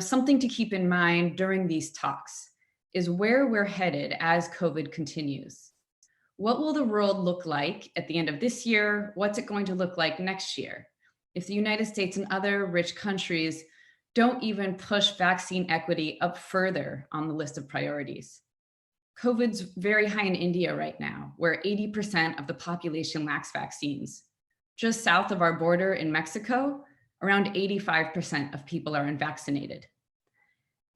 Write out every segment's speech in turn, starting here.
Something to keep in mind during these talks is where we're headed as COVID continues. What will the world look like at the end of this year? What's it going to look like next year? If the United States and other rich countries don't even push vaccine equity up further on the list of priorities. COVID's very high in India right now, where 80% of the population lacks vaccines. Just south of our border in Mexico, around 85% of people are unvaccinated.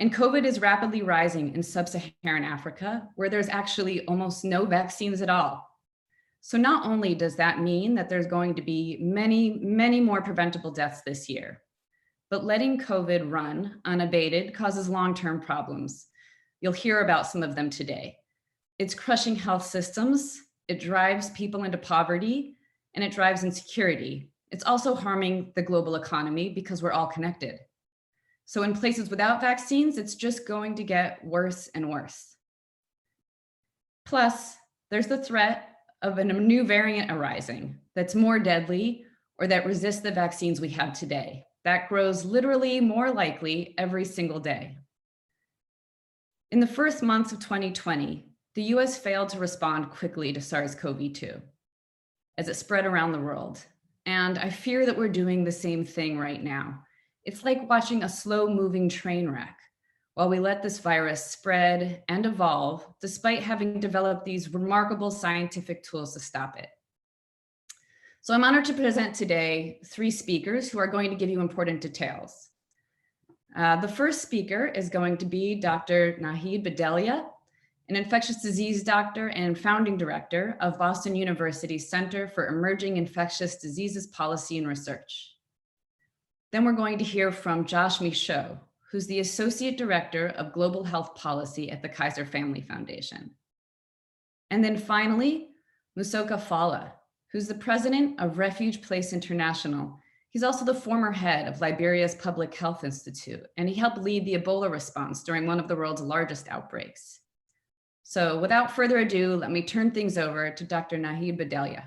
And COVID is rapidly rising in sub-Saharan Africa, where there's actually almost no vaccines at all. So not only does that mean that there's going to be many, many more preventable deaths this year, but letting COVID run unabated causes long-term problems. You'll hear about some of them today. It's crushing health systems, it drives people into poverty, and it drives insecurity. It's also harming the global economy because we're all connected. So in places without vaccines, it's just going to get worse and worse. Plus, there's the threat of a new variant arising that's more deadly or that resists the vaccines we have today. That grows literally more likely every single day. In the first months of 2020, the US failed to respond quickly to SARS-CoV-2 as it spread around the world. And I fear that we're doing the same thing right now. It's like watching a slow-moving train wreck while we let this virus spread and evolve, despite having developed these remarkable scientific tools to stop it. So I'm honored to present today 3 speakers who are going to give you important details. The first speaker is going to be Dr. Nahid Bhadelia, an infectious disease doctor and founding director of Boston University's Center for Emerging Infectious Diseases Policy and Research. Then we're going to hear from Josh Michaud, who's the Associate Director of Global Health Policy at the Kaiser Family Foundation. And then finally, Musoka Fala, who's the president of Refuge Place International. He's also the former head of Liberia's Public Health Institute, and he helped lead the Ebola response during one of the world's largest outbreaks. So without further ado, let me turn things over to Dr. Nahid Bhadelia.